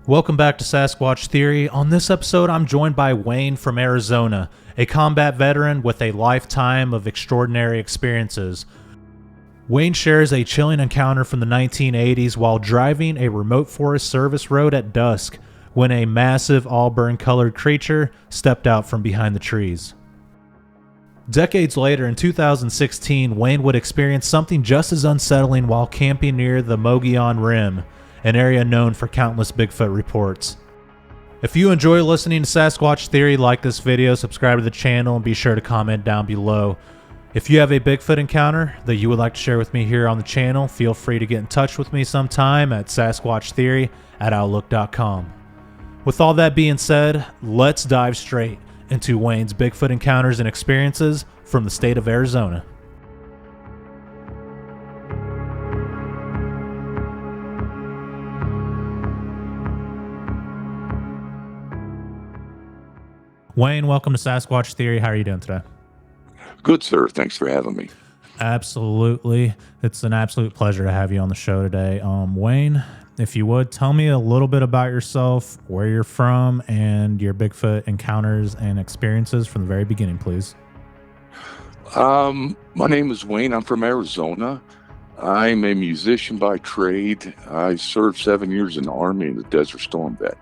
Welcome back to Sasquatch Theory. On this episode, I'm joined by Wayne from Arizona, a combat veteran with a lifetime of extraordinary experiences. Wayne shares a chilling encounter from the 1980s while driving a remote Forest Service road at dusk when a massive auburn-colored creature stepped out from behind the trees. Decades later, in 2016, Wayne would experience something just as unsettling while camping near the Mogollon Rim, an area known for countless Bigfoot reports. If you enjoy listening to Sasquatch Theory, like this video, subscribe to the channel, and be sure to comment down below. If you have a Bigfoot encounter that you would like to share with me here on the channel, feel free to get in touch with me sometime at sasquatchtheory@outlook.com. With all that being said, let's dive straight into Wayne's Bigfoot encounters and experiences from the state of Arizona. Wayne, welcome to Sasquatch Theory. How are you doing today? Good, sir. Thanks for having me. Absolutely. It's an absolute pleasure to have you on the show today. Wayne, if you would, tell me a little bit about yourself, where you're from, and your Bigfoot encounters and experiences from the very beginning, please. My name is Wayne. I'm from Arizona. I'm a musician by trade. I served 7 years in the Army and a Desert Storm vet.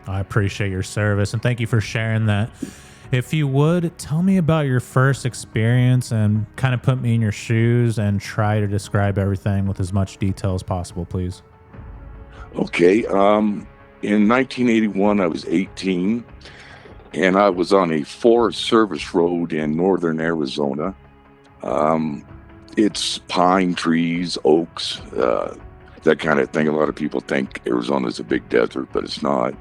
I appreciate your service, and thank you for sharing that. If you would, tell me about your first experience and kind of put me in your shoes and try to describe everything with as much detail as possible, please. Okay. In 1981, I was 18, and I was on a Forest Service road in northern Arizona. It's pine trees, oaks, that kind of thing. A lot of people think Arizona's a big desert, but it's not.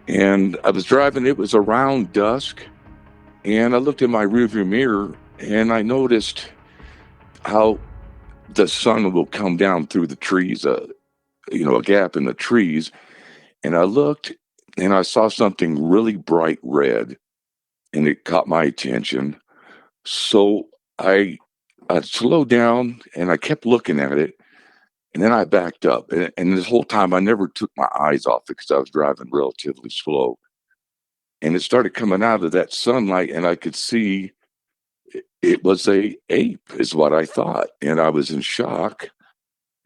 And I was driving, it was around dusk, and I looked in my rearview mirror and I noticed how the sun will come down through the trees, a gap in the trees. And I looked and I saw something really bright red, and it caught my attention. So I slowed down and I kept looking at it. And then I backed up, and this whole time I never took my eyes off it because I was driving relatively slow. And it started coming out of that sunlight, and I could see it was a ape, is what I thought. And I was in shock,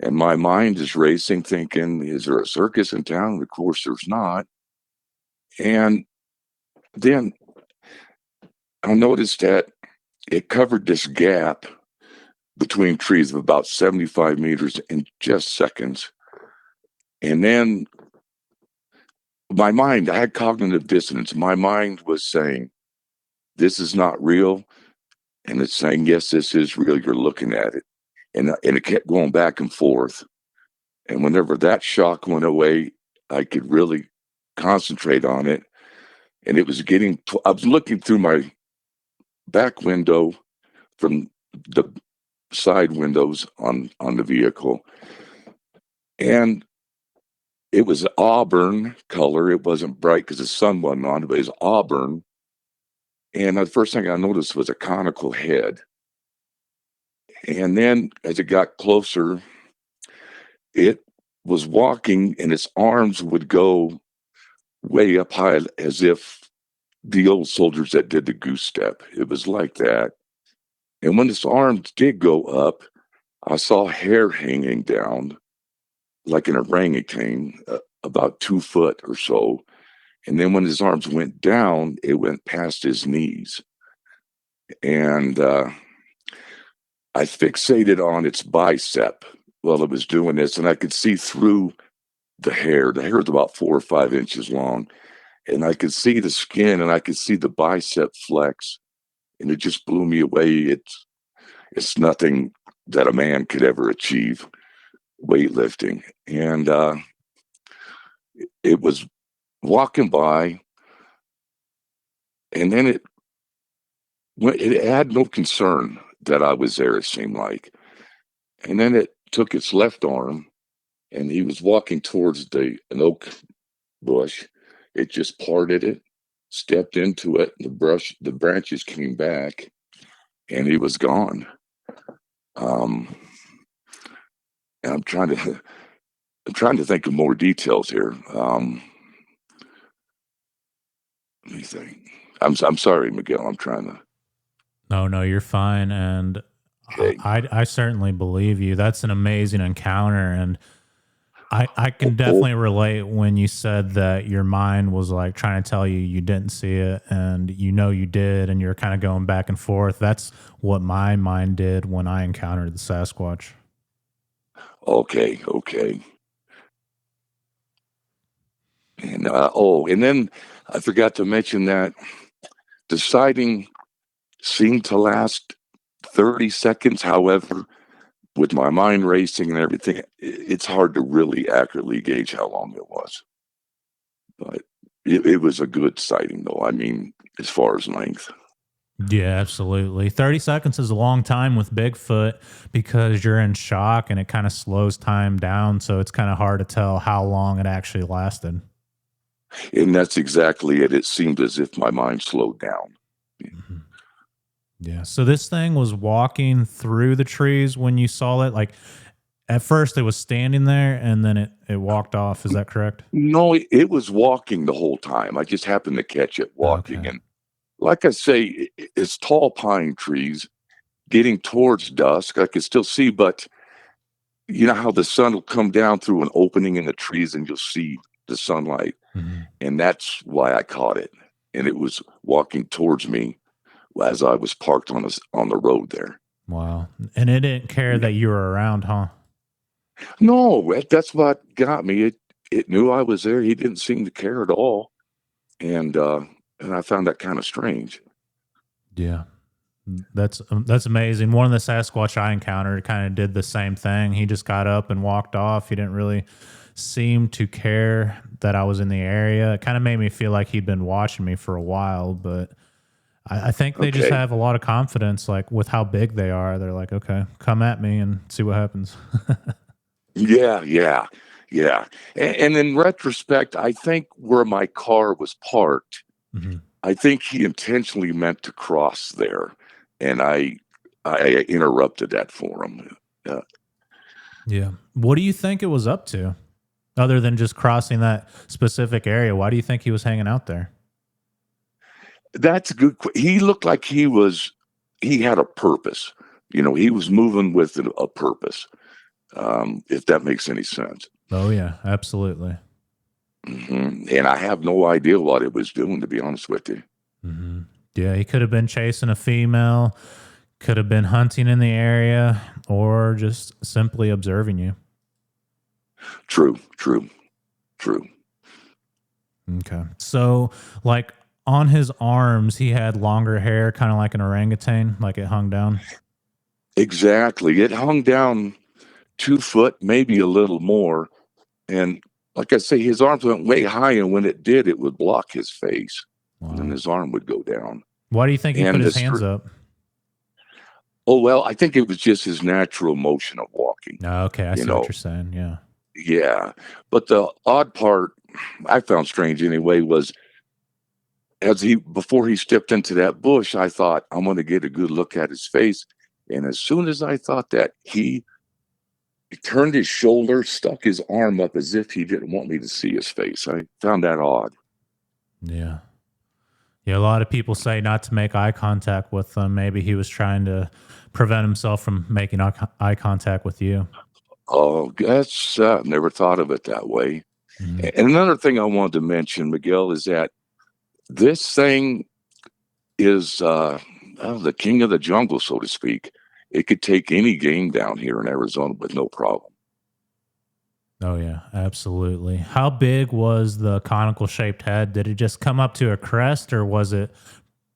and my mind is racing, thinking, is there a circus in town? And of course, there's not. And then I noticed that it covered this gap between trees of about 75 meters in just seconds. And then my mind, I had cognitive dissonance. My mind was saying, this is not real. And it's saying, yes, this is real. You're looking at it. And it kept going back and forth. And whenever that shock went away, I could really concentrate on it. And it was I was looking through my back window from the side windows on the vehicle, and it was auburn color. It wasn't bright because the sun wasn't on, but it was auburn. And the first thing I noticed was a conical head. And then as it got closer, it was walking, and its arms would go way up high, as if the old soldiers that did the goose step. It was like that. And when his arms did go up, I saw hair hanging down like an orangutan, about 2 foot or so. And then when his arms went down, it went past his knees. And I fixated on its bicep while it was doing this, and I could see through the hair. The hair was about 4 or 5 inches long. And I could see the skin, and I could see the bicep flex. And it just blew me away. It's nothing that a man could ever achieve, weightlifting. And it was walking by, and then it had no concern that I was there, it seemed like. And then it took its left arm, and he was walking towards an oak bush. It just parted it, stepped into it, and the branches came back, and he was gone. And I'm trying to I'm trying to think of more details here. Let me think. I'm sorry, Miguel. I'm trying to. No, you're fine. And Okay. I certainly believe you. That's an amazing encounter. And I can Oh, definitely relate when you said that your mind was like trying to tell you you didn't see it and you did, and you're kind of going back and forth. That's what my mind did when I encountered the Sasquatch. okay. And and then I forgot to mention that the sighting seemed to last 30 seconds. However, with my mind racing and everything, it's hard to really accurately gauge how long it was. But it was a good sighting, though. I mean, as far as length. Yeah, absolutely. 30 seconds is a long time with Bigfoot because you're in shock and it kind of slows time down. So it's kind of hard to tell how long it actually lasted. And that's exactly it. It seemed as if my mind slowed down. hmm Yeah. So this thing was walking through the trees when you saw it. Like at first it was standing there and then it walked off. Is that correct? No, it was walking the whole time. I just happened to catch it walking. Okay. And like I say, it's tall pine trees getting towards dusk. I could still see, but you know how the sun will come down through an opening in the trees and you'll see the sunlight. hmm And that's why I caught it. And it was walking towards me as I was parked on the road there. Wow. And it didn't care that you were around, huh? No, that's what got me. It knew I was there. He didn't seem to care at all, and I found that kind of strange. Yeah. That's amazing. One of the Sasquatch I encountered kind of did the same thing. He just got up and walked off. He didn't really seem to care that I was in the area. It kind of made me feel like he'd been watching me for a while, but I think they just Okay. have a lot of confidence, like with how big they are. They're like, okay, come at me and see what happens. Yeah. And in retrospect, I think where my car was parked, hmm I think he intentionally meant to cross there, and I interrupted that for him. Uh, Yeah. What do you think it was up to, other than just crossing that specific area? Why do you think he was hanging out there? that's a good. He looked like he had a purpose. You know, he was moving with a purpose. If that makes any sense. Oh yeah, absolutely. And I have no idea what it was doing, to be honest with you. hmm Yeah, he could have been chasing a female, could have been hunting in the area, or just simply observing you. True. Okay. So, like on his arms, he had longer hair, kind of like an orangutan, like it hung down. Exactly. It hung down 2 foot, maybe a little more. And like I say, his arms went way high, and when it did, it would block his face, and then Wow. his arm would go down. Why do you think he put And his this, hands up? oh, well, I think it was just his natural motion of walking, Oh, okay, I you see what know. you're saying. Yeah. Yeah. But the odd part I found strange anyway was before he stepped into that bush, I thought, I'm going to get a good look at his face. And as soon as I thought that, he turned his shoulder, stuck his arm up as if he didn't want me to see his face. I found that odd. Yeah. Yeah. A lot of people say not to make eye contact with them. Maybe he was trying to prevent himself from making eye contact with you. Oh, that's never thought of it that way. Mhm. And another thing I wanted to mention, Miguel, is that this thing is the king of the jungle, so to speak. It could take any game down here in Arizona with no problem. Oh yeah, absolutely. How big was the conical shaped head? Did it just come up to a crest or was it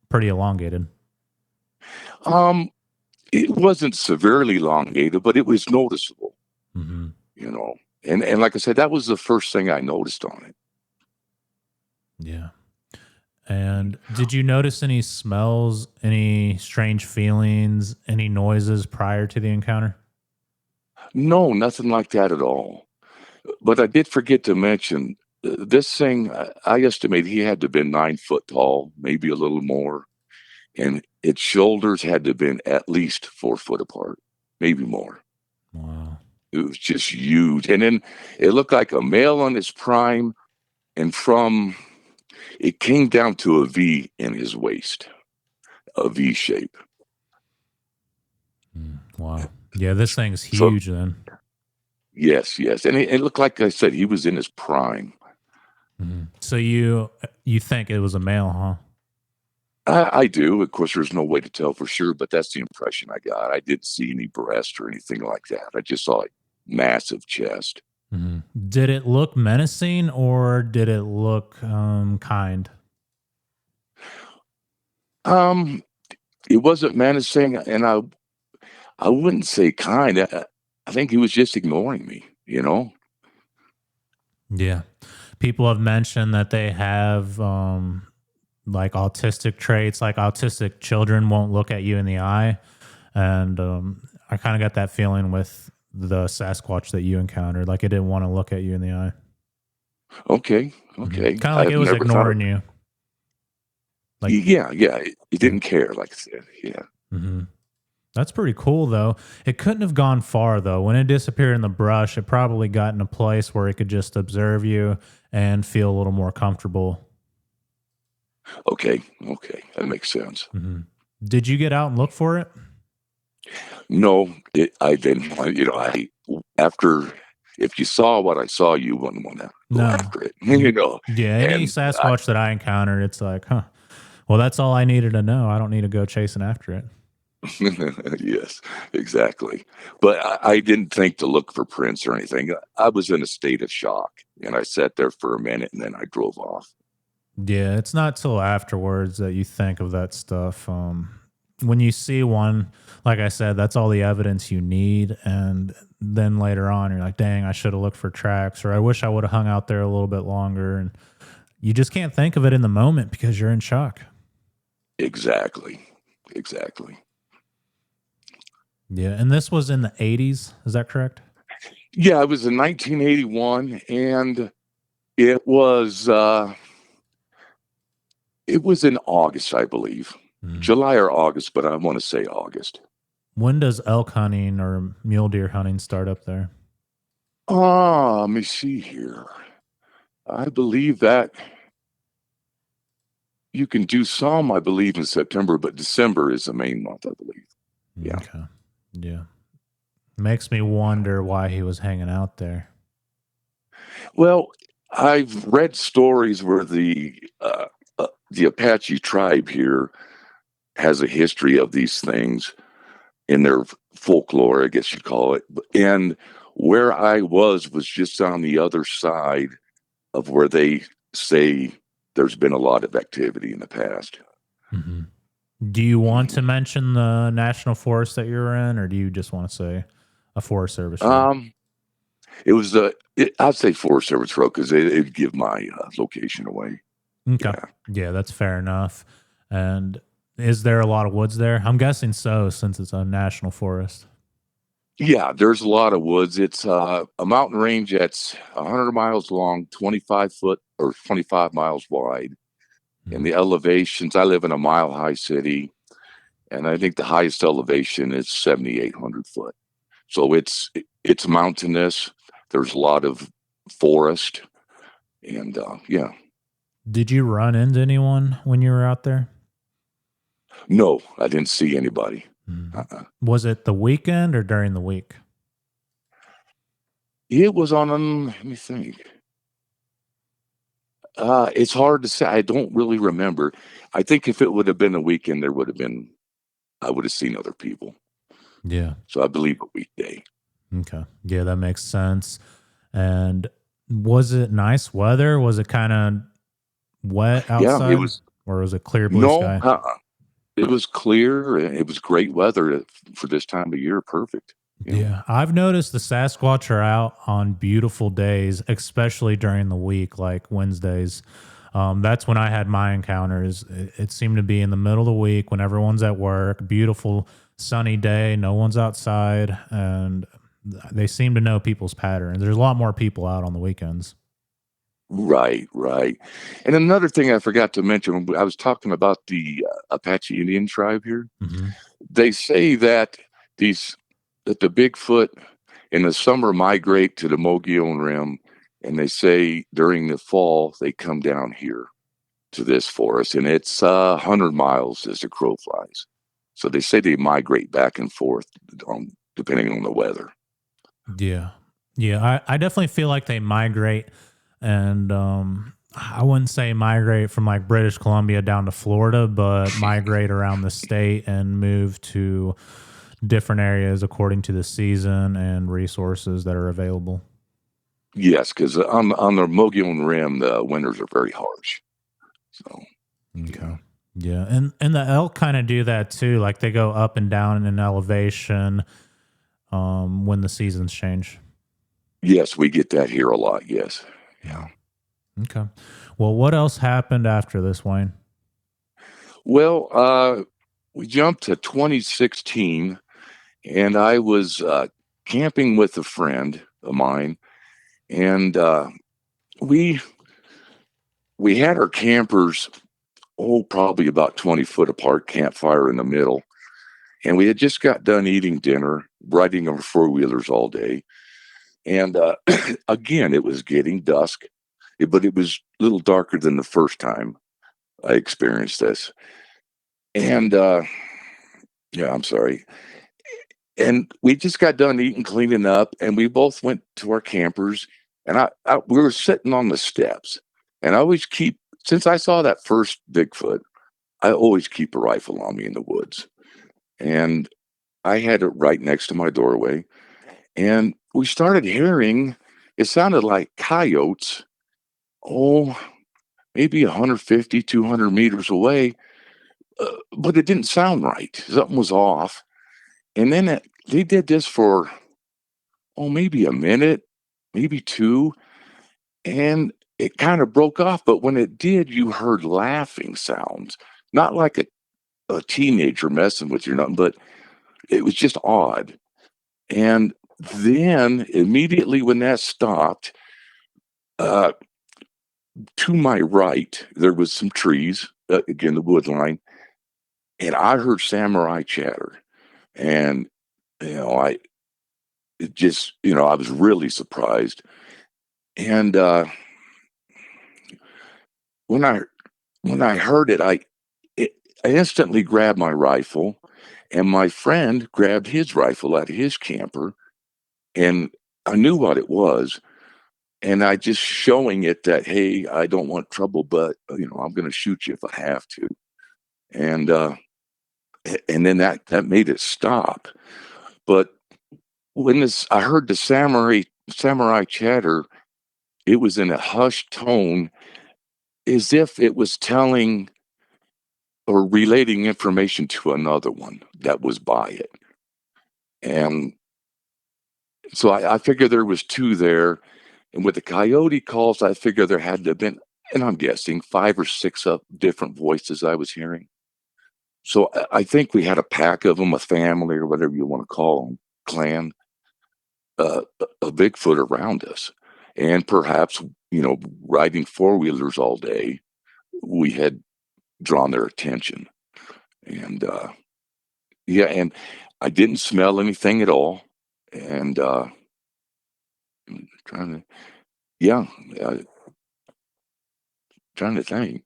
pretty elongated? Um, it wasn't severely elongated, but it was noticeable, hmm you know. And like I said, that was the first thing I noticed on it. Yeah. And did you notice any smells, any strange feelings, any noises prior to the encounter? No, nothing like that at all. But I did forget to mention this thing. I estimate he had to have been 9 foot tall, maybe a little more, and its shoulders had to have been at least 4 foot apart, maybe more. Wow. It was just huge. And then it looked like a male on his prime, and it came down to a V in his waist, a V shape. Wow. Yeah, this thing's So, huge then. yes. And it looked like I said, he was in his prime. So you think it was a male, huh? I do. Of course, there's no way to tell for sure, but that's the impression I got. I didn't see any breast or anything like that. I just saw a massive chest. Did it look menacing or did it look kind? It wasn't menacing, and I wouldn't say kind. I think he was just ignoring me, you know? Yeah. People have mentioned that they have like autistic traits, like autistic children won't look at you in the eye. And I kind of got that feeling with the Sasquatch that you encountered. Like it didn't want to look at you in the eye. Okay. Kind of like it was ignoring you. Like, yeah. It didn't care, like I said. Yeah. That's pretty cool, though. It couldn't have gone far, though. When it disappeared in the brush, it probably got in a place where it could just observe you and feel a little more comfortable. Okay. That makes sense. Did you get out and look for it? No, I didn't. After, if you saw what I saw, you wouldn't want to go after it. Yeah, any Sasquatch that I encountered, it's like, well, that's all I needed to know. I don't need to go chasing after it. Yes, exactly. But I didn't think to look for prints or anything. I was in a state of shock, and I sat there for a minute, and then I drove off. Yeah, it's not till afterwards that you think of that stuff. When you see one, like I said, that's all the evidence you need. And then later on, you're like, dang, I should have looked for tracks, or I wish I would have hung out there a little bit longer. And you just can't think of it in the moment because you're in shock. Exactly. Yeah, and this was in the 80s, is that correct? Yeah, it was in 1981, and it was in August, I believe. July or August, but I want to say August. When does elk hunting or mule deer hunting start up there? Let me see here. I believe that you can do some, I believe, in September, but December is the main month, I believe. Yeah. Okay. Yeah. Makes me wonder why he was hanging out there. Well, I've read stories where the Apache tribe here has a history of these things in their folklore, I guess you call it. And where I was just on the other side of where they say there's been a lot of activity in the past. Do you want to mention the national forest that you're in, or do you just want to say a Forest Service road? It was I'd say Forest Service road because it'd give my location away. Okay. Yeah, that's fair enough. And is there a lot of woods there? I'm guessing so, since it's a national forest. Yeah, there's a lot of woods. It's a mountain range that's 100 miles long, 25 foot or 25 miles wide. And the elevations, I live in a mile-high city, and I think the highest elevation is 7,800 foot. So it's mountainous. There's a lot of forest, and yeah. Did you run into anyone when you were out there? No, I didn't see anybody. Was it the weekend or during the week? It was on, let me think. It's hard to say. I don't really remember. I think if it would have been a weekend, I would have seen other people. Yeah. So I believe a weekday. Okay. Yeah, that makes sense. And was it nice weather? Was it kind of wet outside? Yeah, it was. Or was it clear blue sky? It was clear. It was great weather for this time of year. Perfect. Yeah. I've noticed the Sasquatch are out on beautiful days, especially during the week, like Wednesdays. That's when I had my encounters. It seemed to be in the middle of the week when everyone's at work, beautiful sunny day, no one's outside, and they seem to know people's patterns. There's a lot more people out on the weekends. Right. And another thing I forgot to mention, I was talking about the Apache Indian tribe here. They say that the Bigfoot in the summer migrate to the Mogollon Rim, and they say during the fall they come down here to this forest, and it's 100 miles as the crow flies. So they say they migrate back and forth depending on the weather. Yeah. Yeah. I definitely feel like they migrate, and I wouldn't say migrate from like British Columbia down to Florida, but migrate around the state and move to different areas according to the season and resources that are available. Yes, because on the Mogollon Rim, the winters are very harsh. So, okay. Yeah. And the elk kind of do that too. Like they go up and down in elevation when the seasons change. Yes, we get that here a lot. Yes. Yeah. Okay. Well, what else happened after this, Wayne? Well, we jumped to 2016, and I was camping with a friend of mine, and we had our campers, probably about 20 foot apart, campfire in the middle. And we had just got done eating dinner, riding our four-wheelers all day. And again, it was getting dusk, but it was a little darker than the first time I experienced this. And yeah, I'm sorry. And we just got done eating, cleaning up, and we both went to our campers. And we were sitting on the steps. And I always since I saw that first Bigfoot, I always keep a rifle on me in the woods. And I had it right next to my doorway. And we started hearing, it sounded like coyotes, maybe 150, 200 meters away. But it didn't sound right. Something was off. And then they did this for, maybe a minute, maybe two. And it kind of broke off. But when it did, you heard laughing sounds. Not like a teenager messing with you, nothing, but it was just odd. And then immediately when that stopped, to my right, there was some trees, again, the wood line, and I heard samurai chatter. And, I was really surprised. And when I heard it, I instantly grabbed my rifle, and my friend grabbed his rifle out of his camper, and I knew what it was. And I just showing it that, hey, I don't want trouble, but I'm going to shoot you if I have to. And then that made it stop. But when I heard the samurai chatter, it was in a hushed tone, as if it was telling or relating information to another one that was by it. And so I figured there was two there. And with the coyote calls, I figured there had to have been, and I'm guessing, 5 or 6 different voices I was hearing. So I think we had a pack of them, a family or whatever you want to call them, clan, a Bigfoot around us. And perhaps, riding four-wheelers all day, we had drawn their attention. And and I didn't smell anything at all. And I'm trying to think.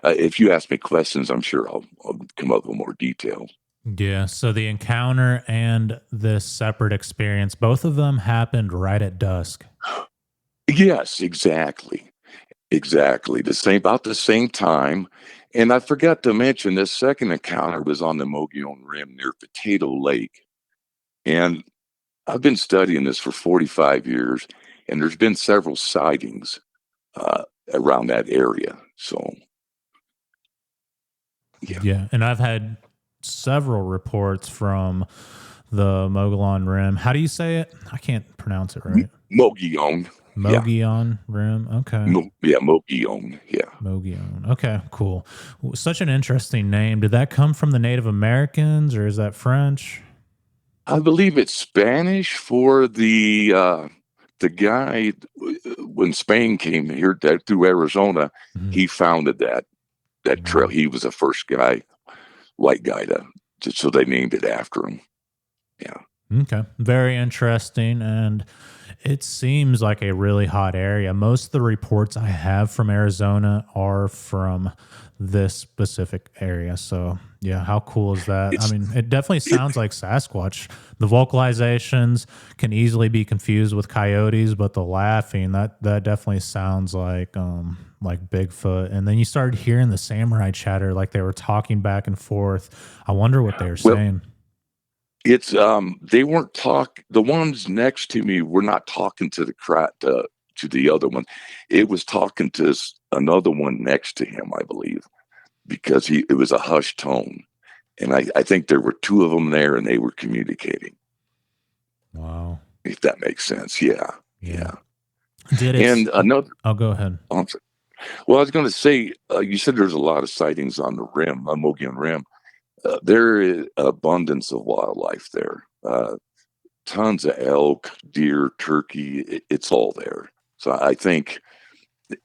If you ask me questions, I'm sure I'll come up with more detail. Yeah. So the encounter and this separate experience, both of them happened right at dusk. Yes, exactly. Exactly. About the same time. And I forgot to mention this second encounter was on the Mogollon Rim near Potato Lake. And I've been studying this for 45 years, and there's been several sightings around that area. So, yeah. And I've had several reports from the Mogollon Rim. How do you say it? I can't pronounce it right. Mogollon. Mogollon Rim. Okay. Mogollon. Yeah. Mogollon. Okay, cool. Such an interesting name. Did that come from the Native Americans, or is that French? I believe it's Spanish for the guy when Spain came here through Arizona. Mm-hmm. He founded that trail. He was the first white guy so they named it after him. Yeah. Okay. Very interesting. And it seems like a really hot area. Most of the reports I have from Arizona are from this specific area. So, yeah, how cool is that? I It's mean, it definitely it, sounds like Sasquatch. The vocalizations can easily be confused with coyotes, but the laughing, that definitely sounds like Bigfoot. And then you started hearing the samurai chatter like they were talking back and forth. I wonder what they were well, saying. it's they weren't the ones next to me were not talking to the to the other one. It was talking to another one next to him, I believe, because it was a hushed tone. And I think there were two of them there and they were communicating, Wow. if that makes sense. Yeah. Yeah. Yeah. Did it? And another, I'll go ahead. I'm sorry. Well, I was going to say, you said there's a lot of sightings on the rim, on Mogollon Rim. There is abundance of wildlife there. Tons of elk, deer, turkey. It's all there. So I think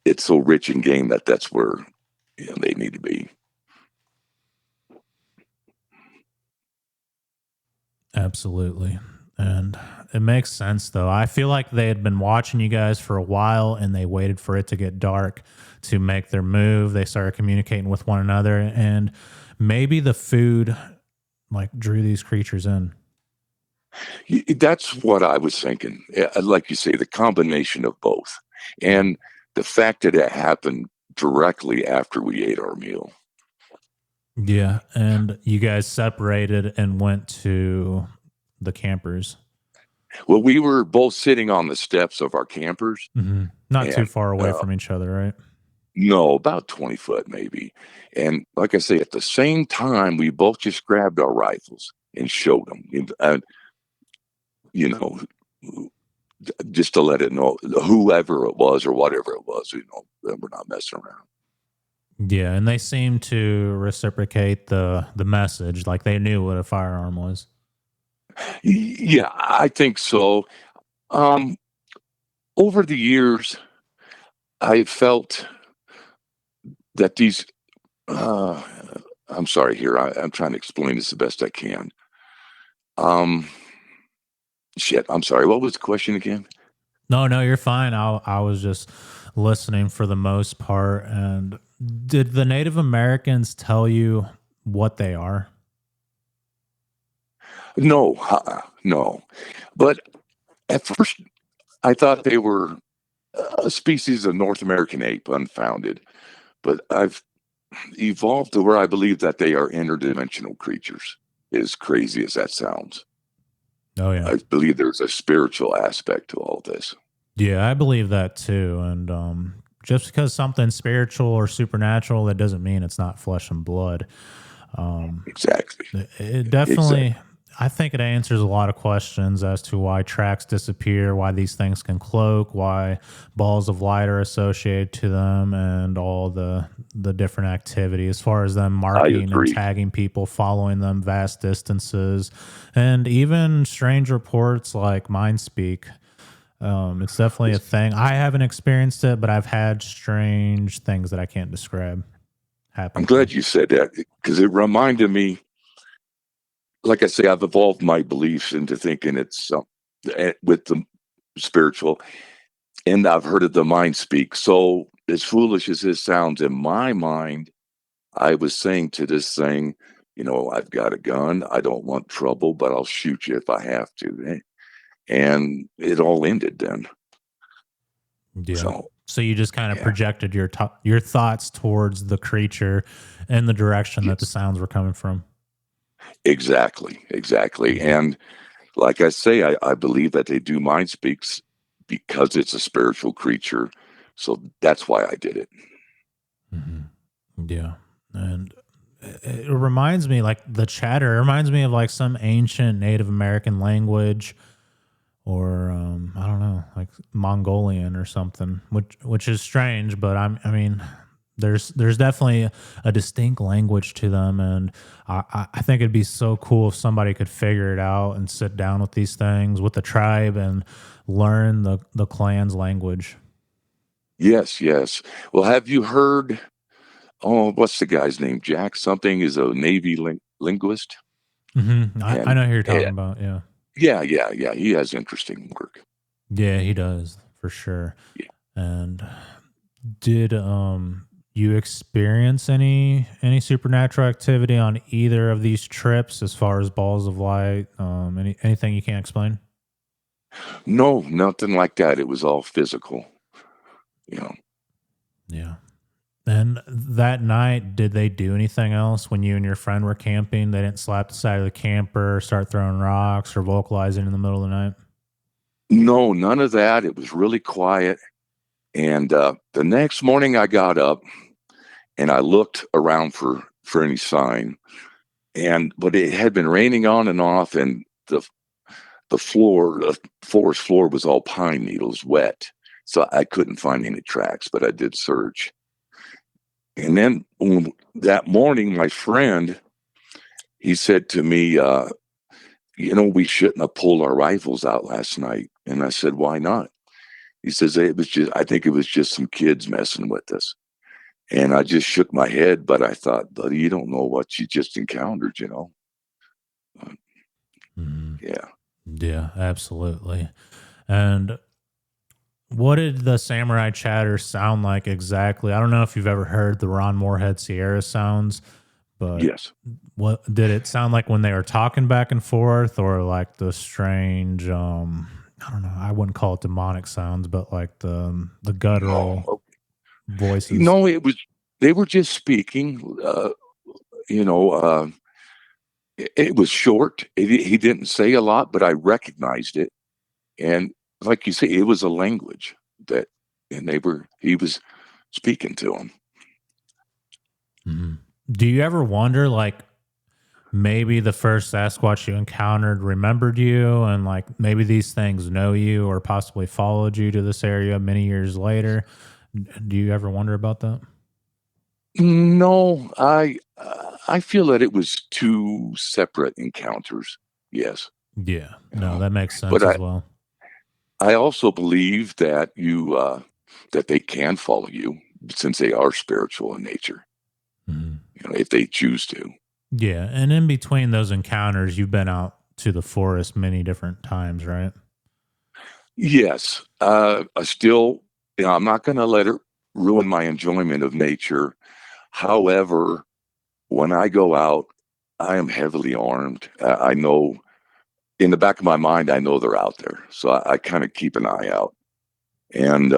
it's so rich in game that's where they need to be. Absolutely. And it makes sense, though. I feel like they had been watching you guys for a while and they waited for it to get dark to make their move. They started communicating with one another, and maybe the food like drew these creatures in. That's what I was thinking. Like you say, the combination of both. And the fact that it happened directly after we ate our meal. Yeah. And you guys separated and went to the campers. Well, we were both sitting on the steps of our campers. Not too And far away from each other, right? no, about 20 foot maybe. And like I say, at the same time, we both just grabbed our rifles and showed them. You know, just to let it know, whoever it was or whatever it was, that we're not messing around. Yeah, and they seemed to reciprocate the message, like they knew what a firearm was. Yeah, I think so. Um, Over the years, I felt that these. Uh, I'm sorry. Here, I'm trying to explain this the best I can. Um, Shit. I'm sorry. What was the question again? No, no, you're fine. I was just listening for the most part. And did the Native Americans tell you what they are? No, no. But at first, I thought they were a species of North American ape, unfounded. But I've evolved to where I believe that they are interdimensional creatures. As crazy as that sounds, Oh yeah. I believe there's a spiritual aspect to all this. Yeah, I believe that too. And just because something's spiritual or supernatural, that doesn't mean it's not flesh and blood. Exactly. It definitely, Exactly. I think it answers a lot of questions as to why tracks disappear, why these things can cloak, why balls of light are associated to them, and all the different activity as far as them I marking and agree. tagging people, following them vast distances, and even strange reports like mind speak. It's definitely a thing. I haven't experienced it, but I've had strange things that I can't describe I'm happen to me. glad you said that because it reminded me. Like I say, I've evolved my beliefs into thinking it's with the spiritual, and I've heard of the mind speak. So, as foolish as this sounds, in my mind, I was saying to this thing, I've got a gun. I don't want trouble, but I'll shoot you if I have to. And it all ended then. Yeah. So, So you just kind of yeah, projected your thoughts towards the creature and the direction that the yes, sounds were coming from. exactly, exactly. Yeah. And like I say, I believe that they do mind speaks because it's a spiritual creature. So that's why I did it. hmm Yeah. And it reminds me like the chatter, it reminds me of like some ancient Native American language or I don't know, like Mongolian or something, which is strange, but I mean, there's definitely a distinct language to them, and I think it'd be so cool if somebody could figure it out and sit down with these things with the tribe and learn the clan's language. Yes, yes. Well, have you heard? Oh, what's the guy's name? Jack something is a Navy linguist, I and know who you're talking yeah, about. Yeah. Yeah, yeah, yeah. He has interesting work. Yeah, he does for sure. Yeah. And did you experience any supernatural activity on either of these trips as far as balls of light? Anything you can't explain? No, nothing like that. It was all physical. You know. Yeah. And that night, did they do anything else when you and your friend were camping? They didn't slap the side of the camper, start throwing rocks, or vocalizing in the middle of the night? No, none of that. It was really quiet. And the next morning, I got up and I looked around for any sign. But it had been raining on and off, and the forest floor was all pine needles, wet. So I couldn't find any tracks, but I did search. And then that morning, my friend, he said to me, we shouldn't have pulled our rifles out last night. And I said, why not? He says, I think it was just some kids messing with us. And I just shook my head, but I thought, buddy, you don't know what you just encountered. Mhm. Yeah. Yeah, absolutely. And what did the samurai chatter sound like exactly? I don't know if you've ever heard the Ron Moorhead Sierra sounds, but Yes. what did it sound like when they were talking back and forth, or like the strange I don't know, I wouldn't call it demonic sounds, but like the guttural Oh, voices? no, they were just speaking. You know, it was short. He didn't say a lot, but I recognized it. And like you say, it was a language that, and he was speaking to him. Mhm. Do you ever wonder, like, maybe the first Sasquatch you encountered remembered you, and like maybe these things know you or possibly followed you to this area many years later? Do you ever wonder about that? No, I feel that it was two separate encounters. Yes, Yeah, you no, know, that makes but sense as well. I also believe that that they can follow you since they are spiritual in nature. Mhm. If they choose to. Yeah, and in between those encounters, you've been out to the forest many different times, right? Yes, I still, I'm not going to let it ruin my enjoyment of nature. However, when I go out, I am heavily armed. I know in the back of my mind, I know they're out there. So I kind of keep an eye out. And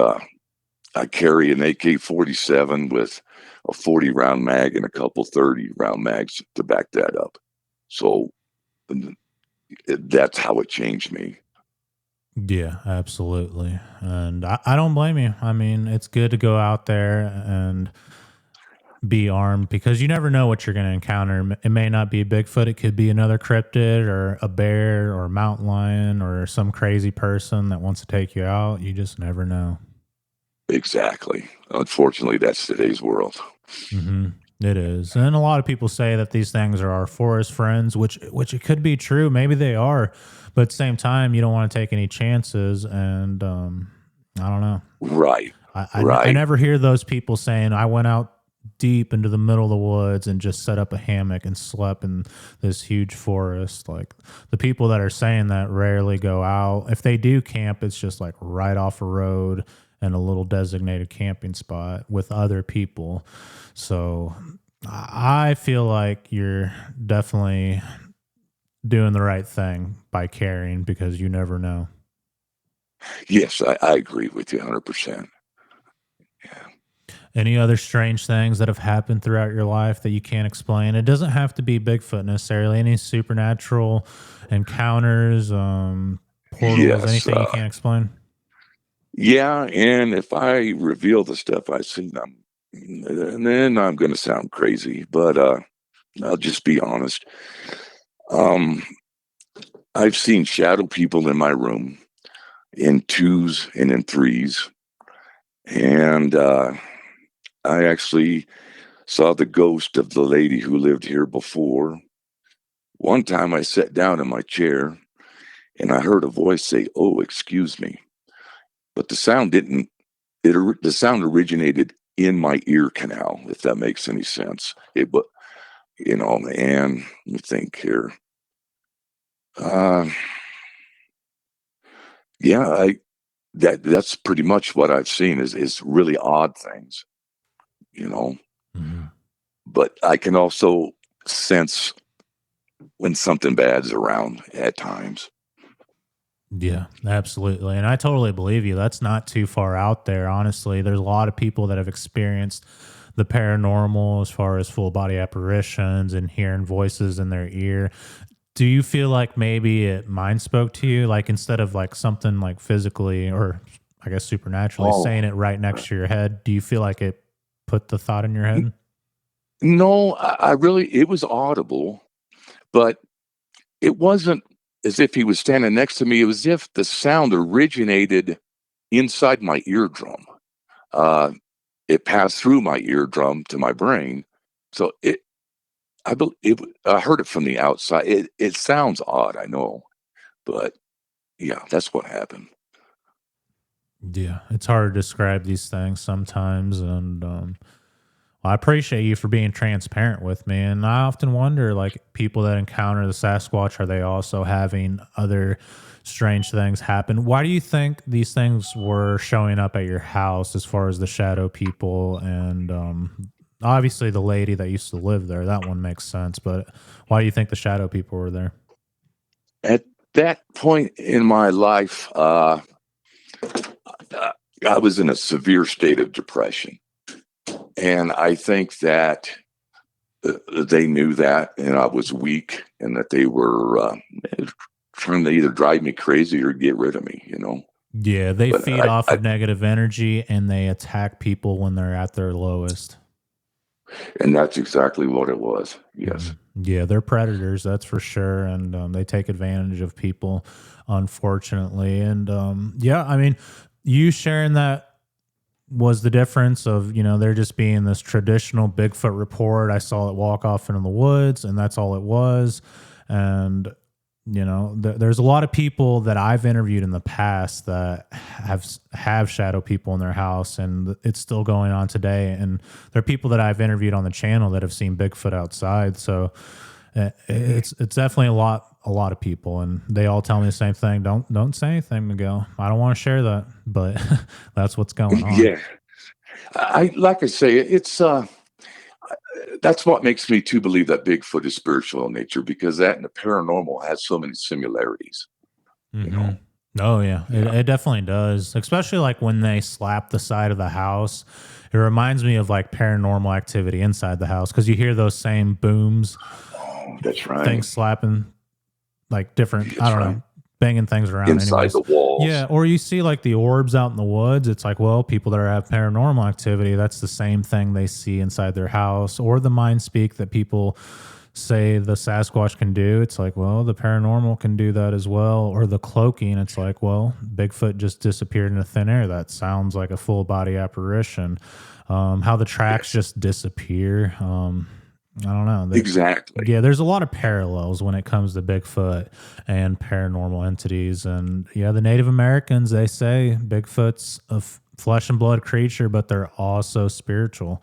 I carry an AK-47 with a 40 round mag and a couple 30 round mags to back that up. So that's how it changed me. Yeah, absolutely. And I don't blame you. I mean, it's good to go out there and be armed because you never know what you're going to encounter. It may not be a Bigfoot, it could be another cryptid or a bear or a mountain lion or some crazy person that wants to take you out. You just never know. Exactly. Unfortunately, that's today's world. Hmm. It is. And a lot of people say that these things are our forest friends, which it could be true. Maybe they are. But at the same time, you don't want to take any chances. And I don't know. Right. I Right. never hear those people saying, I went out deep into the middle of the woods and just set up a hammock and slept in this huge forest. Like the people that are saying that rarely go out. If they do camp, it's just like right off a road and a little designated camping spot with other people. So I feel like you're definitely doing the right thing by caring because you never know. Yes, I agree with you 100%. Yeah. Any other strange things that have happened throughout your life that you can't explain? It doesn't have to be Bigfoot necessarily. Any supernatural encounters, portals, Yes. anything you can't explain? Yeah. And if I reveal the stuff I've seen, and then I'm going to sound crazy, but I'll just be honest. Um, I've seen shadow people in my room in twos and in threes. And I actually saw the ghost of the lady who lived here before. One time I sat down in my chair and I heard a voice say, "Oh, excuse me." But the sound didn't, the sound originated in my ear canal, if that makes any sense. And let me think here. Uh, Yeah, that's pretty much what I've seen is really odd things, you know. Mhm. But I can also sense when something bad's around at times. Yeah, absolutely. And I totally believe you. That's not too far out there, honestly. There's a lot of people that have experienced the paranormal as far as full body apparitions and hearing voices in their ear. Do you feel like maybe it mind spoke to you? Like instead of like something like physically or I guess supernaturally Oh, saying it right next to your head, do you feel like it put the thought in your n- head? no, I really, it was audible, but it wasn't as if he was standing next to me. It was as if the sound originated inside my eardrum. Uh, it passed through my eardrum to my brain. So I heard it from the outside. It sounds odd, I know, but yeah, that's what happened. Yeah, it's hard to describe these things sometimes. And well, I appreciate you for being transparent with me. And I often wonder, like, people that encounter the Sasquatch, are they also having other strange things happen? Why do you think these things were showing up at your house as far as the shadow people and obviously the lady that used to live there? That one makes sense. But why do you think the shadow people were there? At that point in my life, uh, I was in a severe state of depression. And I think that they knew that, and I was weak, and that they were trying to either drive me crazy or get rid of me, you know. Yeah, they But feed off of negative energy and they attack people when they're at their lowest. and that's exactly what it was. Yes. Mhm. Yeah, they're predators, that's for sure, and they take advantage of people, unfortunately. And yeah, I mean, you sharing that was the difference of there just being this traditional Bigfoot report. I saw it walk off into the woods, and that's all it was. And there's a lot of people that I've interviewed in the past that have shadow people in their house, and it's still going on today. And there are people that I've interviewed on the channel that have seen Bigfoot outside. So it's definitely a lot of people, and they all tell me the same thing. Don't say anything, Miguel. I don't want to share that, but that's what's going on. Yeah. I like I say, it's that's what makes me too believe that Bigfoot is spiritual in nature, because that and the paranormal has so many similarities, you Hmm. know. Oh yeah, it, Yeah. it definitely does. Especially like when they slap the side of the house. It reminds me of like paranormal activity inside the house because you hear those same booms, Oh, that's right. things slapping like different. I That's don't right. know, banging things around. Inside Anyways, the walls. yeah. Or you see like the orbs out in the woods. It's like, well, people that have paranormal activity, that's the same thing they see inside their house. Or the mind speak that people say the Sasquatch can do. It's like, well, the paranormal can do that as well. Or the cloaking. It's like, well, Bigfoot just disappeared into thin air. That sounds like a full body apparition. How the tracks Yes. just disappear. I don't know. Exactly. Yeah, there's a lot of parallels when it comes to Bigfoot and paranormal entities. And yeah, the Native Americans, they say Bigfoot's a flesh and blood creature, but they're also spiritual.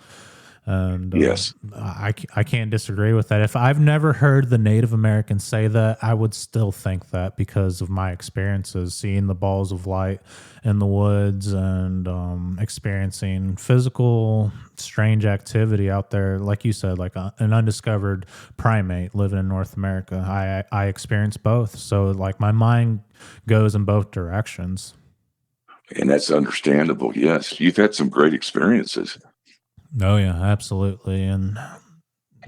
And Yes. I can't disagree with that. If I've never heard the Native Americans say that, I would still think that because of my experiences, seeing the balls of light in the woods and experiencing physical strange activity out there. Like you said, like an undiscovered primate living in North America. I experienced both. So like my mind goes in both directions. And that's understandable. Yes. You've had some great experiences. Oh yeah, absolutely. And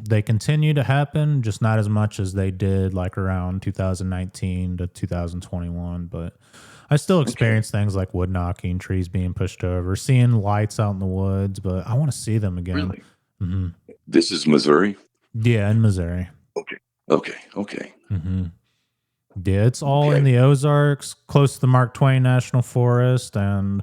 they continue to happen, just not as much as they did like around 2019 to 2021. But I still Okay. experience things like wood knocking, trees being pushed over, seeing lights out in the woods, but I want to see them again. Really? Hmm. This is Missouri? Yeah, in Missouri. Okay. Okay. Okay. Hmm. Yeah, it's all in Okay. the Ozarks, close to the Mark Twain National Forest and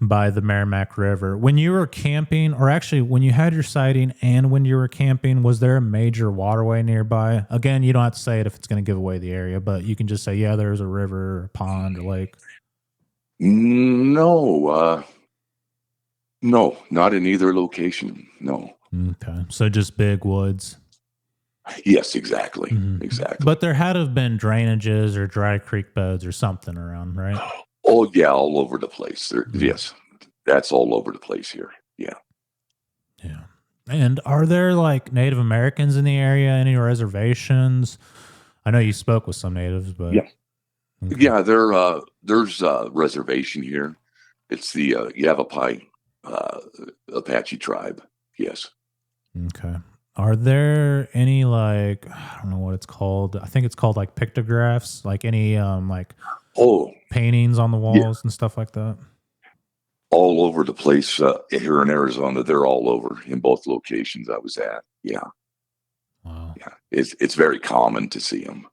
by the Merrimack River. When you were camping, or actually when you had your sighting and when you were camping, was there a major waterway nearby? Again, you don't have to say it if it's going to give away the area, but you can just say, yeah, there's a river, or a pond, or lake. No, no, not in either location. No. Okay. So just big woods. Yes, exactly. Mhm. Exactly. But there had to have been drainages or dry creek beds or something around, right? Oh yeah, all over the place. Mm. Yes, that's all over the place here. Yeah. Yeah. And are there like Native Americans in the area? Any reservations? I know you spoke with some natives, but Yeah. okay. Yeah, there's a reservation here. It's the Yavapai uh, Apache tribe. Yes. Okay. Are there any like I don't know what it's called. I think it's called like pictographs, like any like Oh, paintings on the yeah, walls and stuff like that? all over the place here in Arizona. They're all over in both locations I was at. Yeah, Wow. yeah. It's very common to see them.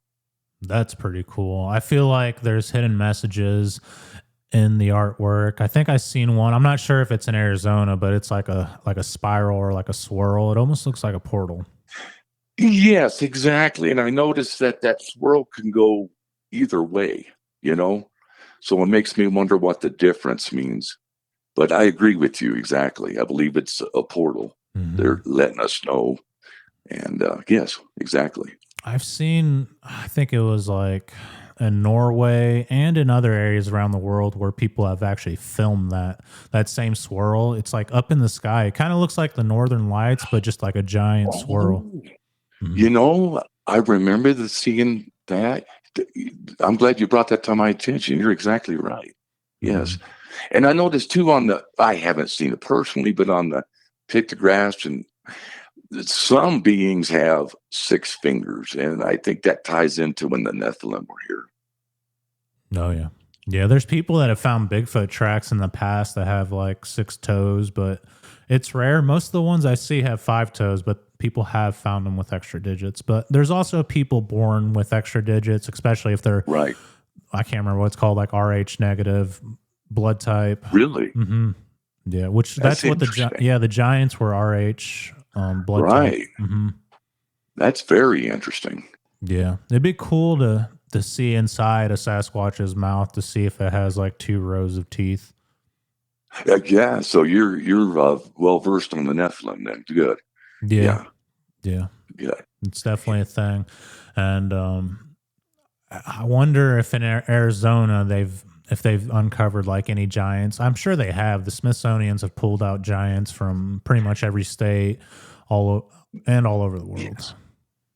That's pretty cool. I feel like there's hidden messages in the artwork. I think I've seen one. I'm not sure if it's in Arizona, but it's like a spiral or like a swirl. It almost looks like a portal. Yes, exactly. And I noticed that swirl can go either way. You know, so it makes me wonder what the difference means. But I agree with you exactly. I believe it's a portal. Mm-hmm. They're letting us know. And yes, exactly. I've seen, I think it was like in Norway and in other areas around the world where people have actually filmed that same swirl. It's like up in the sky. It kind of looks like the Northern Lights, but just like a giant swirl. Oh, Mhm. you know, I remember seeing that. I'm glad you brought that to my attention. You're exactly right. Yes. Mhm. And I noticed too I haven't seen it personally, but on the pictographs and some beings have 6 fingers. And I think that ties into when the Nephilim were here. Oh yeah. Yeah, there's people that have found Bigfoot tracks in the past that have like 6 toes, but it's rare. Most of the ones I see have 5 toes, but people have found them with extra digits. But there's also people born with extra digits, especially if they're Right. I can't remember what it's called, like RH negative blood type. Really? Hmm. Yeah, which That's that's what interesting. the giants were RH blood type. Right. Hmm. That's very interesting. Yeah, it'd be cool to see inside a Sasquatch's mouth to see if it has like 2 rows of teeth. Yeah. So you're well versed on the Nephilim then. Good. Yeah, Yeah. yeah, Good. it's definitely a thing, and I wonder if in Arizona they've uncovered like any giants. I'm sure they have. The Smithsonian's have pulled out giants from pretty much every state, all over the world. Yes.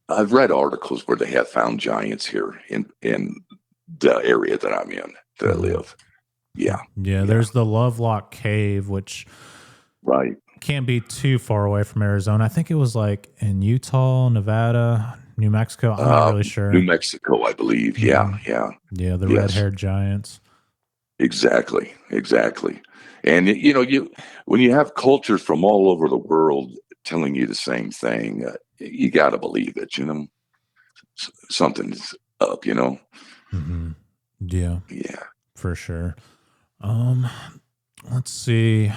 I've read articles where they have found giants here in the area that I'm in, that I live. Yeah. Yeah, there's the Lovelock Cave, which Right. can't be too far away from Arizona. I think it was like in Utah, Nevada, New Mexico. I'm not really sure. New Mexico, I believe. Yeah. Yeah. Yeah, the Yes. red-haired giants. Exactly. Exactly. And when you have cultures from all over the world telling you the same thing, you got to believe it. Something's up. Mm-hmm. Yeah, Yeah. for sure. Let's see.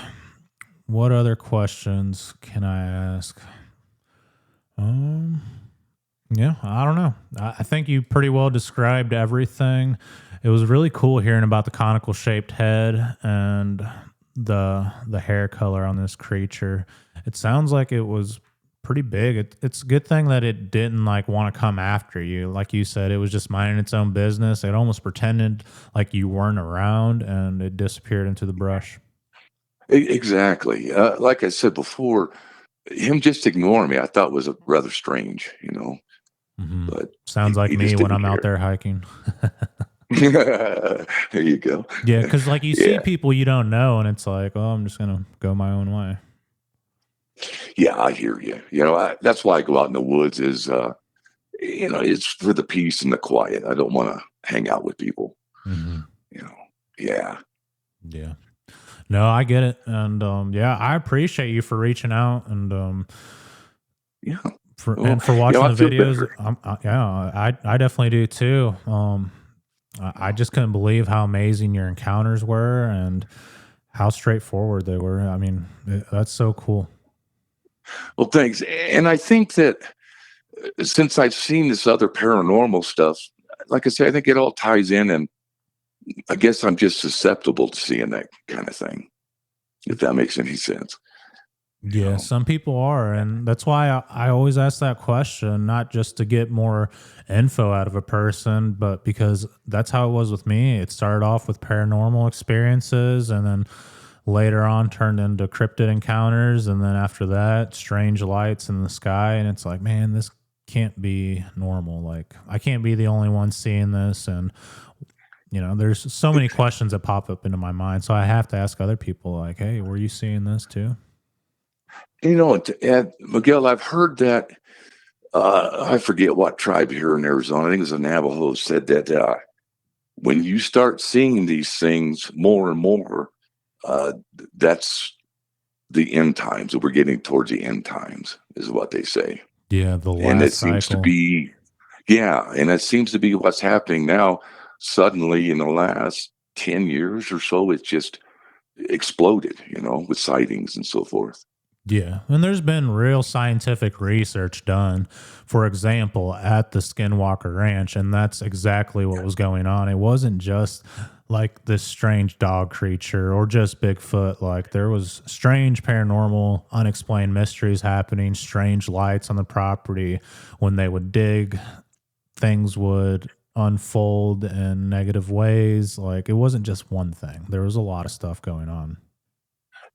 What other questions can I ask? Yeah, I don't know. I think you pretty well described everything. It was really cool hearing about the conical shaped head and the hair color on this creature. It sounds like it was pretty big. It's a good thing that it didn't like want to come after you. Like you said, it was just minding its own business. It almost pretended like you weren't around and it disappeared into the brush. Exactly. Like I said before, him just ignoring me, I thought was rather strange. Mm-hmm. But sounds like he me just when didn't I'm out care. there hiking. There you go. Yeah, because like you see Yeah. people you don't know, and it's like, oh, I'm just gonna go my own way. Yeah, I hear you. That's why I go out in the woods it's for the peace and the quiet. I don't want to hang out with people. Mm-hmm. Yeah. Yeah. No, I get it, and yeah, I appreciate you for reaching out and Yeah. for Well, watching I the feel videos. better. Yeah, I definitely do too. I just couldn't believe how amazing your encounters were and how straightforward they were. I mean, that's so cool. Well, thanks. And I think that since I've seen this other paranormal stuff, like I say, I think it all ties in, and I guess I'm just susceptible to seeing that kind of thing, if that makes any sense. you Yeah, know. some people are. And that's why I always ask that question, not just to get more info out of a person, but because that's how it was with me. It started off with paranormal experiences and then later on turned into cryptid encounters. And then after that, strange lights in the sky. And it's like, man, this can't be normal. Like, I can't be the only one seeing this. And there's so many questions that pop up into my mind. So I have to ask other people, like, hey, were you seeing this too? And Miguel, I've heard that, I forget what tribe here in Arizona, I think it was the Navajo, said that when you start seeing these things more and more, uh, that's the end times. We're getting towards the end times, is what they say. Yeah, the And it last seems to cycle. be, yeah, and it seems to be what's happening now. Suddenly, in the last 10 years or so, it's just exploded, with sightings and so forth. Yeah, and there's been real scientific research done, for example, at the Skinwalker Ranch, and that's exactly what was going on. It wasn't just like this strange dog creature or just Bigfoot. Like there was strange paranormal, unexplained mysteries happening, strange lights on the property. When they would dig, things would unfold in negative ways. Like it wasn't just one thing. There was a lot of stuff going on.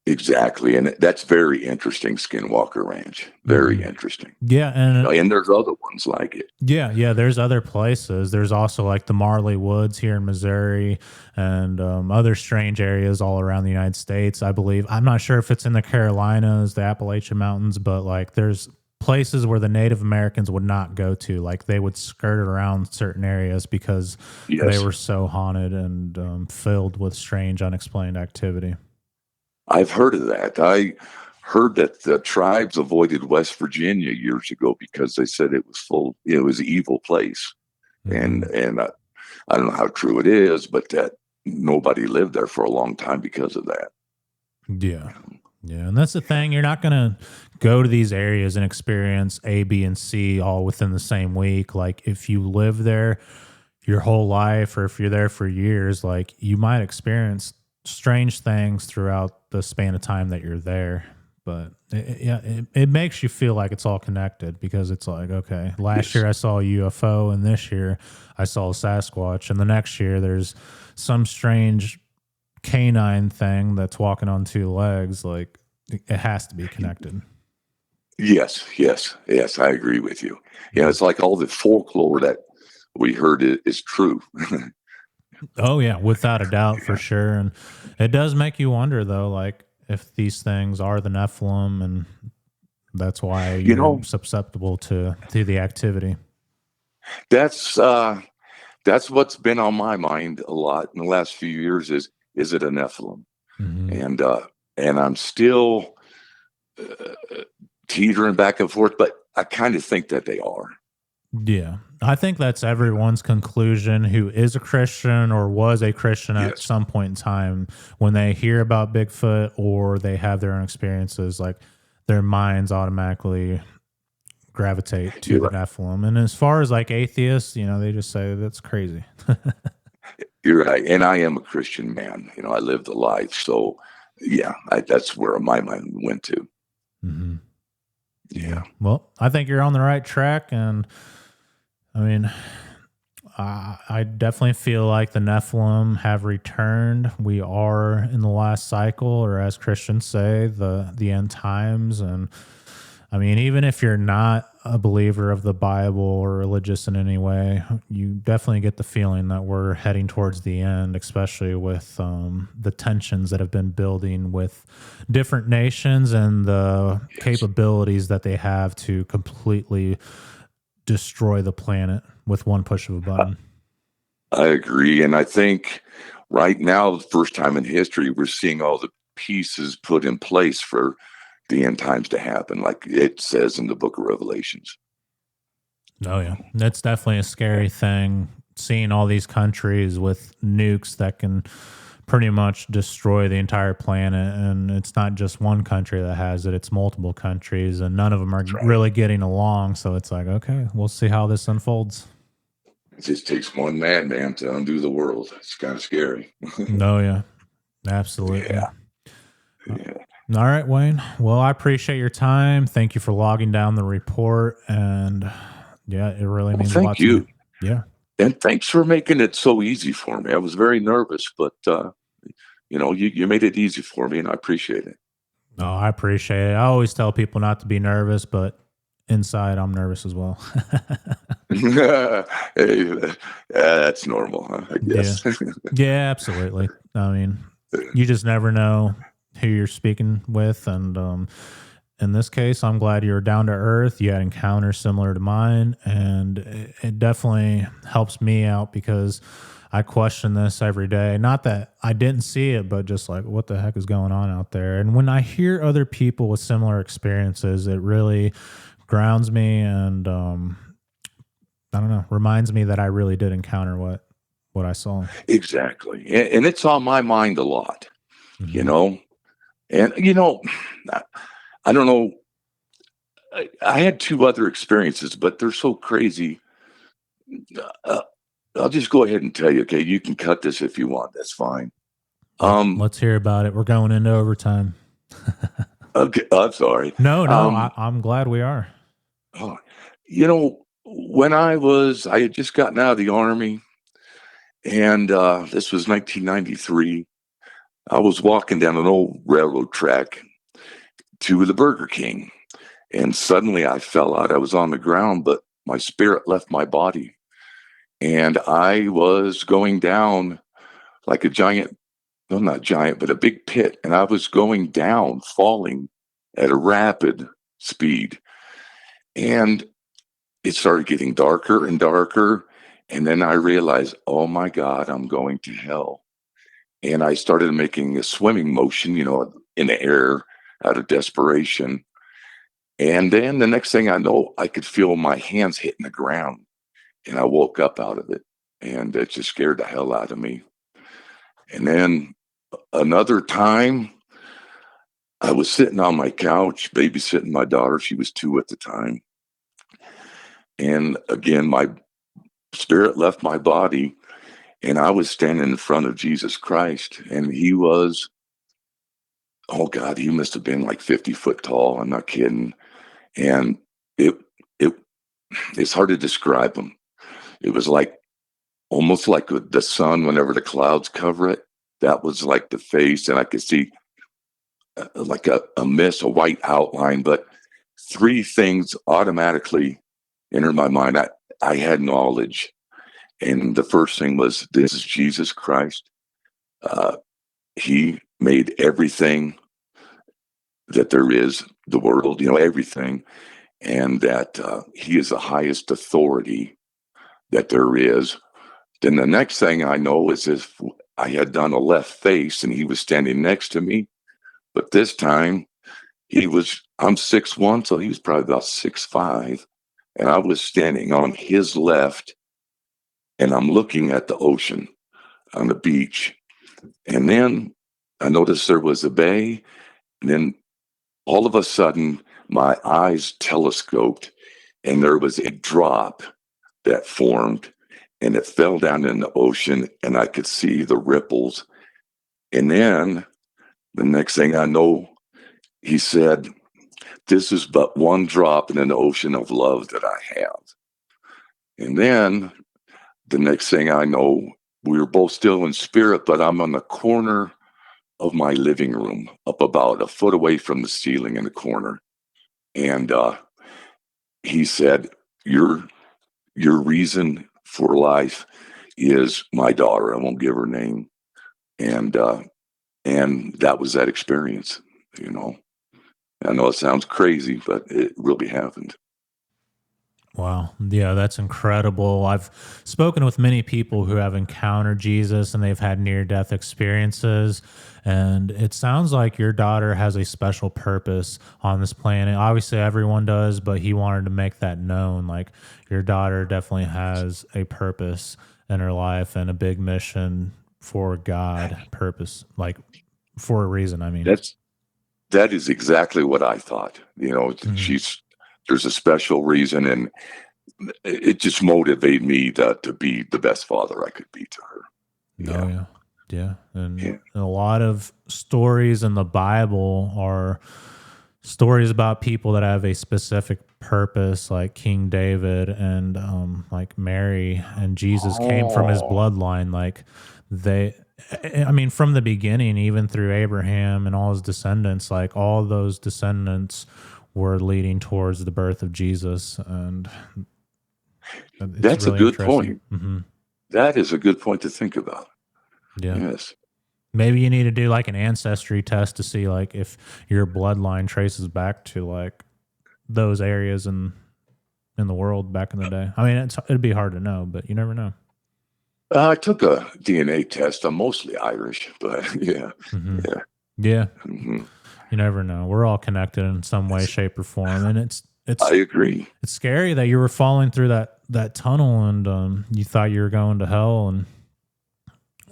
Exactly. And that's very interesting, Skinwalker Ranch. Very Hmm. interesting. Yeah, and And there's other ones like it. yeah. There's other places. There's also like the Marley Woods here in Missouri, and other strange areas all around the United States. I believe. I'm not sure if it's in the Carolinas, the Appalachian Mountains, but like there's places where the Native Americans would not go to. Like they would skirt around certain areas because they Yes. were so haunted and filled with strange, unexplained activity. I've heard of that. I heard that the tribes avoided West Virginia years ago because they said it was full, it was an evil place. And Hmm. and I don't know how true it is, but that nobody lived there for a long time because of that. Yeah. Yeah. And that's the thing. You're not going to go to these areas and experience A, B, and C all within the same week. Like if you live there your whole life or if you're there for years, like you might experience strange things throughout the span of time that you're there. But it makes you feel like it's all connected because it's like, okay, last Yes. year I saw a UFO and this year I saw a Sasquatch. And the next year there's some strange canine thing that's walking on two legs. Like it has to be connected. Yes. I agree with you. Yeah, Mhm. it's like all the folklore that we heard is true. Oh yeah, without a doubt, for Yeah. sure. And it does make you wonder though, like if these things are the Nephilim, and that's why You you're know, susceptible to the activity. that's that's what's been on my mind a lot in the last few years is it a Nephilim? Hmm. And and I'm still uh, teetering back and forth, but I kind of think that they are. Yeah, I think that's everyone's conclusion who is a Christian or was a Christian at Yes, some point in time when they hear about Bigfoot or they have their own experiences. Like their minds automatically gravitate to you're the right. Nephilim. And as far as like atheists, they just say that's crazy. You're right. And I am a Christian man. I lived a life. So, yeah, that's where my mind went to. Hmm. Yeah. Yeah. Well, I think you're on the right track. And I mean, I definitely feel like the Nephilim have returned. We are in the last cycle, or as Christians say, the end times. And I mean, even if you're not a believer of the Bible or religious in any way, you definitely get the feeling that we're heading towards the end, especially with the tensions that have been building with different nations and the Yes. capabilities that they have to completely destroy the planet with one push of a I, button. I agree. And I think right now, the first time in history, we're seeing all the pieces put in place for the end times to happen, like it says in the book of Revelations. Oh yeah, that's definitely a scary thing. Seeing all these countries with nukes that can pretty much destroy the entire planet, and it's not just one country that has it; it's multiple countries, and none of them are That's right. really getting along. So it's like, okay, we'll see how this unfolds. It just takes one madman to undo the world. It's kind of scary. No, yeah, absolutely. Yeah. Yeah. All right, Wayne. Well, I appreciate your time. Thank you for logging down the report. And yeah, it really Well, means a thank lot to me. you. Yeah. And thanks for making it so easy for me. I was very nervous, but you made it easy for me, and I appreciate it. Oh, I appreciate it. I always tell people not to be nervous, but inside I'm nervous as well. Hey, that's normal, huh? I Yeah. guess. Yeah, absolutely. I mean, you just never know who you're speaking with. And in this case, I'm glad you're down to earth. You had encounters similar to mine. And it definitely helps me out because I question this every day. Not that I didn't see it, but just like, what the heck is going on out there? And when I hear other people with similar experiences, it really grounds me and, I don't know, reminds me that I really did encounter what I saw. Exactly. And it's on my mind a lot, you Mhm. know. And I I don't know. I had two other experiences, but they're so crazy. Uh, I'll just go ahead and tell you. Okay, you can cut this if you want. That's fine. Um. Let's hear about it. We're going into overtime. Okay. I'm sorry. No, no, Um. I'm glad we are. Oh, when I had just gotten out of the army, and this was 1993. I was walking down an old railroad track to the Burger King, and suddenly I fell out. I was on the ground, but my spirit left my body, and I was going down like a giant, well, not giant, but a big pit, and I was going down, falling at a rapid speed, and it started getting darker and darker. And then I realized, oh my God, I'm going to hell. And I started making a swimming motion, in the air out of desperation. And then the next thing I know, I could feel my hands hitting the ground. And I woke up out of it. And it just scared the hell out of me. And then another time, I was sitting on my couch babysitting my daughter. She was 2 at the time. And again, my spirit left my body, and I was standing in front of Jesus Christ, and he was, oh God, he must have been like 50 foot tall. I'm not kidding. And it it it's hard to describe him. It was like almost like the sun whenever the clouds cover it. That was like the face, and I could see like a mist, a white outline. But three things automatically entered my mind. I had knowledge. And the first thing was, this is Jesus Christ. Uh, he made everything that there is, the world, everything. And that he is the highest authority that there is. Then the next thing I know is if I had done a left face and he was standing next to me. But this time I'm 6'1", so he was probably about 6'5". And I was standing on his left, and I'm looking at the ocean on the beach. And then I noticed there was a bay. And then all of a sudden, my eyes telescoped, and there was a drop that formed, and it fell down in the ocean, and I could see the ripples. And then the next thing I know, he said, this is but one drop in an ocean of love that I have. And then the next thing I know, we were both still in spirit, but I'm on the corner of my living room, up about a foot away from the ceiling in the corner. And he said, your reason for life is my daughter. I won't give her name. And that was that experience, you know. I know it sounds crazy, but it really happened. Wow. Yeah, that's incredible. I've spoken with many people who have encountered Jesus and they've had near death experiences. And it sounds like your daughter has a special purpose on this planet. Obviously, everyone does, but he wanted to make that known. Like, your daughter definitely has a purpose in her life and a big mission for God, purpose, like for a reason. I mean, That is exactly what I thought. mhm. There's a special reason, and it just motivated me to be the best father I could be to her. Oh, Yeah. yeah. Yeah. Yeah. And a lot of stories in the Bible are stories about people that have a specific purpose, like King David and like Mary and Jesus came from his Oh, bloodline. Like they, I mean, from the beginning, even through Abraham and all his descendants, like all those descendants were leading towards the birth of Jesus. And it's that's a really good interesting. point. That is a good point to think about. Yeah. Yes. Maybe you need to do like an ancestry test to see like if your bloodline traces back to like those areas in the world back in the day. I mean, it'd be hard to know, but you never know. I took a DNA test. I'm mostly Irish, but yeah. Hmm. Yeah. Yeah, hmm you never know. We're all connected in some way, shape, or form, and it's I agree. it's scary that you were falling through that tunnel and you thought you were going to hell, and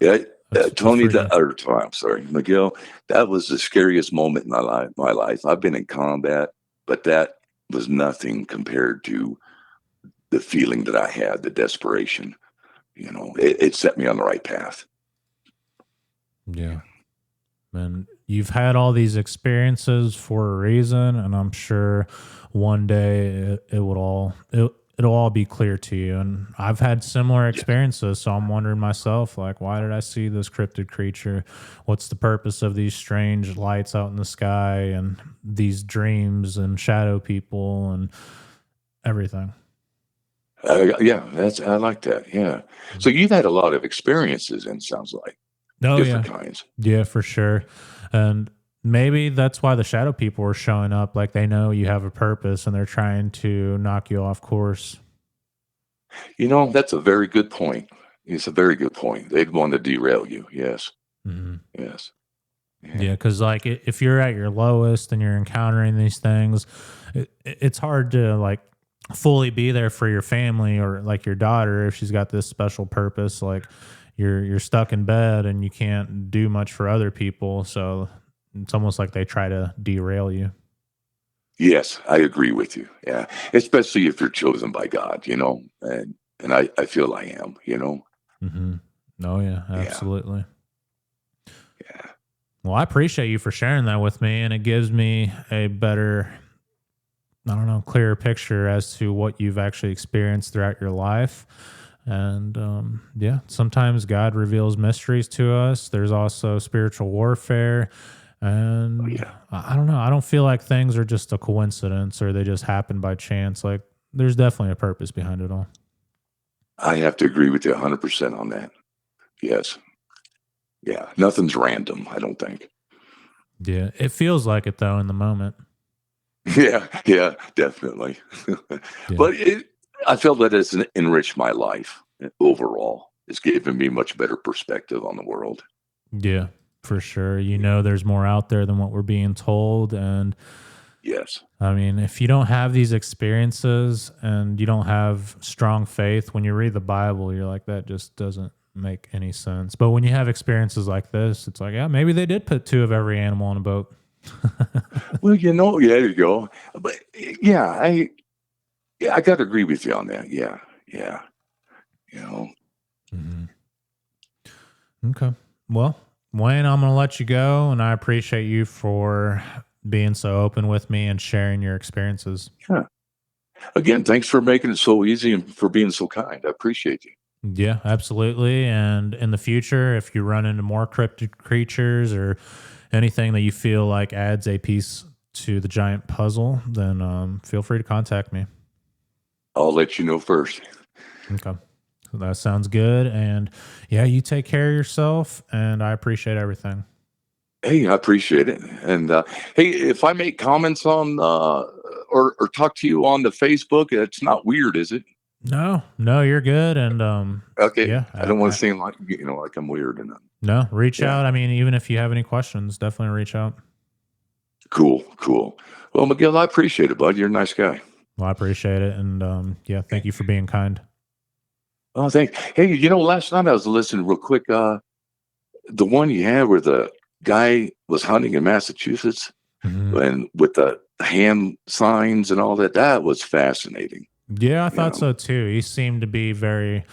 Yeah. that's Tony, freaky. I'm sorry, Miguel, that was the scariest moment in my life. I've been in combat, but that was nothing compared to the feeling that I had, the desperation. It set me on the right path. Yeah. And you've had all these experiences for a reason, and I'm sure one day it'll all be clear to you. And I've had similar Yes. experiences, so I'm wondering myself, like, why did I see this cryptid creature? What's the purpose of these strange lights out in the sky and these dreams and shadow people and everything? Yeah, I like that. Yeah. So you've had a lot of experiences, and sounds like Oh different yeah, kinds. yeah, for sure. And maybe that's why the shadow people are showing up. Like they know you have a purpose and they're trying to knock you off course. That's a very good point. It's a very good point. They'd want to derail you. Yes. Hmm. Yes. Yeah. Yeah, because like if you're at your lowest and you're encountering these things, it's hard to like fully be there for your family or like your daughter if she's got this special purpose. Like you're stuck in bed and you can't do much for other people, so it's almost like they try to derail you. Yes, I agree with you. Yeah. Especially if you're chosen by God, and I feel I am. Hmm. Oh yeah, Yeah. absolutely. Yeah. Well, I appreciate you for sharing that with me, and it gives me a better, I don't know, clearer picture as to what you've actually experienced throughout your life. And yeah, sometimes God reveals mysteries to us. There's also spiritual warfare. Oh, And yeah. I don't know. I don't feel like things are just a coincidence or they just happen by chance. Like there's definitely a purpose behind it all. I have to agree with you 100% on that. Yes. Yeah. Nothing's random, I don't think. Yeah. It feels like it though in the moment. Yeah. Yeah. Definitely. Yeah. But I feel that it's enriched my life overall. It's given me much better perspective on the world. Yeah, for sure. You know, there's more out there than what we're being told. And Yes. I mean, if you don't have these experiences and you don't have strong faith, when you read the Bible, you're like, that just doesn't make any sense. But when you have experiences like this, it's like, yeah, maybe they did put two of every animal on a boat. Well, yeah, there you go. But yeah, I got to agree with you on that. Yeah. Yeah. You know, Mhm. Okay. Well, Wayne, I'm going to let you go, and I appreciate you for being so open with me and sharing your experiences. yeah. Again, thanks for making it so easy and for being so kind. I appreciate you. Yeah, absolutely. And in the future, if you run into more cryptid creatures or anything that you feel like adds a piece to the giant puzzle, then feel free to contact me. I'll let you know first. Okay. So that sounds good. And yeah, you take care of yourself, and I appreciate everything. Hey, I appreciate it. And hey, if I make comments on or talk to you on the Facebook, it's not weird, is it? No, no, you're good. And Okay, yeah, I don't want to seem like like I'm weird and no, reach yeah. out. I mean, even if you have any questions, definitely reach out. Cool, cool. Well, Miguel, I appreciate it, bud. You're a nice guy. Well, I appreciate it. And yeah, thank you for being kind. Oh, thanks. Hey, last night I was listening real quick. The one you had where the guy was hunting in Massachusetts Mhm. and with the hand signs and all that, that was fascinating. Yeah, I You thought know, so too. He seemed to be very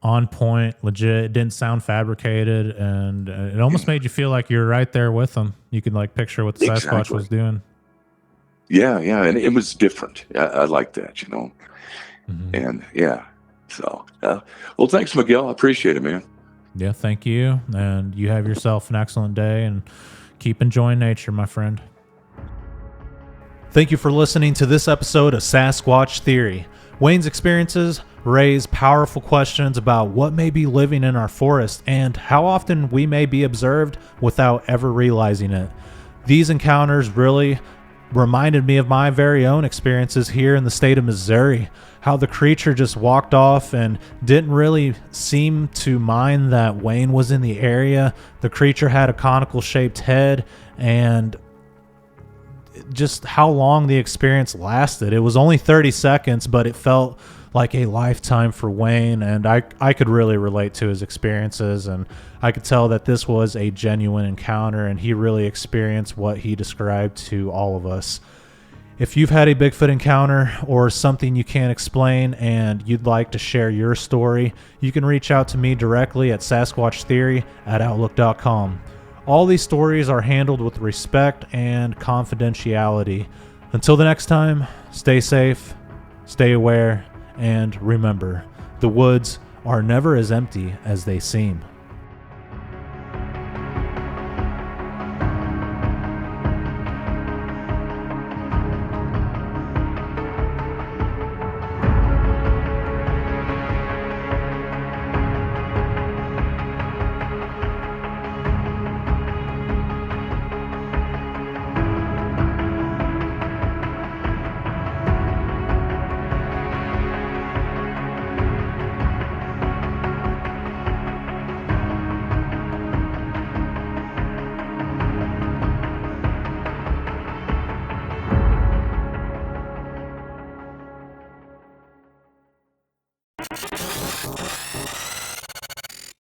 on point, legit. It didn't sound fabricated, and it almost made you feel like you're right there with them. You could like picture what the Sasquatch was doing. Yeah, and it was different. I like that, And yeah, so well, thanks, Miguel. I appreciate it, man. Yeah, thank you, and you have yourself an excellent day, and keep enjoying nature, my friend. Thank you for listening to this episode of Sasquatch Theory. Wayne's experiences raise powerful questions about what may be living in our forest and how often we may be observed without ever realizing it. These encounters really reminded me of my very own experiences here in the state of Missouri, how the creature just walked off and didn't really seem to mind that Wayne was in the area. The creature had a conical shaped head, and just how long the experience lasted. It was only 30 seconds, but it felt like a lifetime for Wayne, and I could really relate to his experiences, and I could tell that this was a genuine encounter, and he really experienced what he described to all of us. If you've had a Bigfoot encounter or something you can't explain and you'd like to share your story, you can reach out to me directly at sasquatchtheory@outlook.com. All these stories are handled with respect and confidentiality. Until the next time, stay safe, stay aware, and remember, the woods are never as empty as they seem.